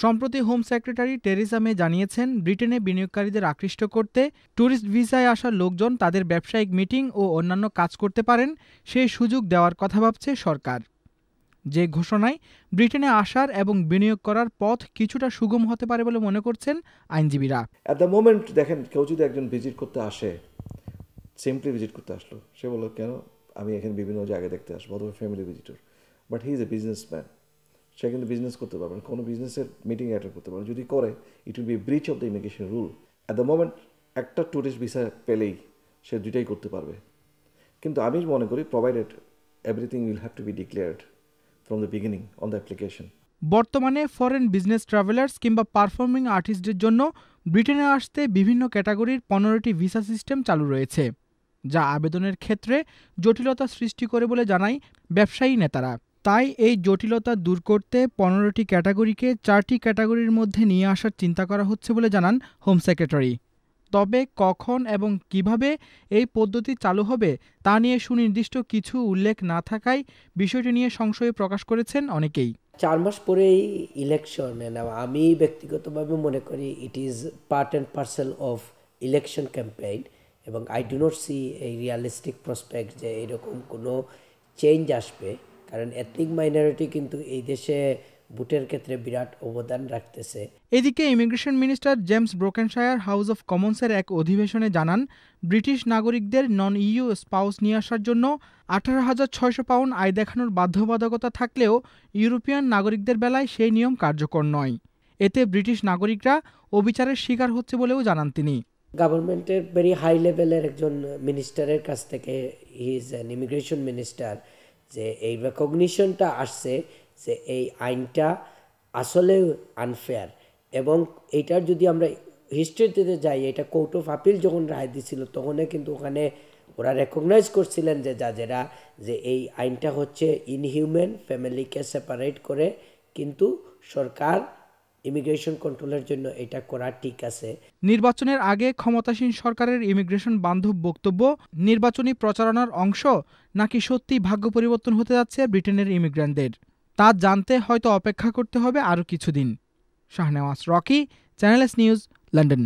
সম্প্রতি home secretary Teresa মে জানিয়েছেন, ব্রিটেনে বিনিয়োগকারীদের আকৃষ্ট করতে ট্যুরিস্ট ভিসায় আসা লোকজন তাদের ব্যবসায়িক মিটিং ও অন্যান্য কাজ করতে পারেন সেই সুযোগ দেওয়ার কথা ভাবছে সরকার। যে ঘোষণায় ব্রিটেনে আসার এবং বিনিয়োগ করার পথ কিছুটা সুগম হতে পারে বলে মনে করছেন আইনজীবীরা। অ্যাট দ্য মোমেন্ট দেখেন, কেউ যদি একজন ভিজিট করতে আসে, সিম্পলি ভিজিট করতে আসলো, সে বললো কেন আমি এখানে বিভিন্ন জায়গায় দেখতে আসবো, অথবা family visitor, but he is a businessman, সে কিন্তু বিজনেস করতে পারবেন, কোনো বিজনেসের মিটিং অ্যাটেন্ড করতে পারবেন। যদি করে, it will be breach of the immigration rule. At the moment একটা ট্যুরিস্ট ভিসা পেলেই সে দুইটাই করতে পারবে। কিন্তু আমি মনে করি provided everything will have to be declared from the beginning on the application. বর্তমানে ফরেন বিজনেস ট্রাভেলার্স কিংবা পারফর্মিং আর্টিস্টদের জন্য ব্রিটেনে আসতে বিভিন্ন ক্যাটাগরির 15টি ভিসা সিস্টেম চালু রয়েছে, যা আবেদনের ক্ষেত্রে জটিলতা সৃষ্টি করে বলে জানায় ব্যবসায়ী নেতারা। তাই এই জটিলতা দূর করতে 15টি ক্যাটাগরিকে 4টি ক্যাটাগরির মধ্যে নিয়ে আসার চিন্তা করা হচ্ছে বলে জানান হোম সেক্রেটারি। তবে কখন এবং কিভাবে এই পদ্ধতি চালু হবে তা নিয়ে সুনির্দিষ্ট কিছু উল্লেখ না থাকায় বিষয়টি নিয়ে সংশয় প্রকাশ করেছেন অনেকেই। 4 মাস পরেই ইলেকশন, আমি ব্যক্তিগতভাবে মনে করি it is part and parcel of election campaign, এবং আই ডু নট সি এই রিয়ালিস্টিক প্রসপেক্ট যে এরকম কোনো চেঞ্জ আসবে, কারণ এথনিক মাইনরিটি কিন্তু এই দেশে ভোটের ক্ষেত্রে বিরাট অবদান রাখতেছে। এদিকে immigration minister James Brokenshire House of কমন্সের এক অধিবেশনে জানান, ব্রিটিশ নাগরিকদের নন ইইউ স্পাউস নিয়ে আসার জন্য 18,600 পাউন্ড আয় দেখানোর বাধ্যবাধকতা থাকলেও ইউরোপিয়ান নাগরিকদের বেলায় সেই নিয়ম কার্যকর নয়। এতে ব্রিটিশ নাগরিকরা অবিচারের শিকার হচ্ছে বলেও জানান তিনি। গভর্নমেন্টের ভেরি হাই লেভেলের একজন মিনিস্টারের কাছ থেকে, he is an immigration minister, যে এই রেকগনিশনটা আসছে যে এই আইনটা আসলে আনফেয়ার, এবং এইটার যদি আমরা হিস্ট্রিতে যাই, এটা কোর্ট অফ আপিল যখন রায় দিছিল তখনই কিন্তু ওখানে ওরা রেকগনাইজ করছিলেন যে জাজেরা, যে এই আইনটা হচ্ছে ইনহিউম্যান, ফ্যামিলিকে সেপারেট করে, কিন্তু সরকার ইমিগ্রেশন কন্ট্রোলের জন্য এটা করা ঠিক আছে। নির্বাচনের আগে ক্ষমতাসীন সরকারের ইমিগ্রেশন বান্ধব বক্তব্য নির্বাচনী প্রচারণার অংশ, নাকি সত্যি ভাগ্য পরিবর্তন হতে যাচ্ছে ব্রিটেনের ইমিগ্রেন্টদের, তা জানতে হয়তো অপেক্ষা করতে হবে আরও কিছুদিন। Shahnewaz Rocky, channel S news, London.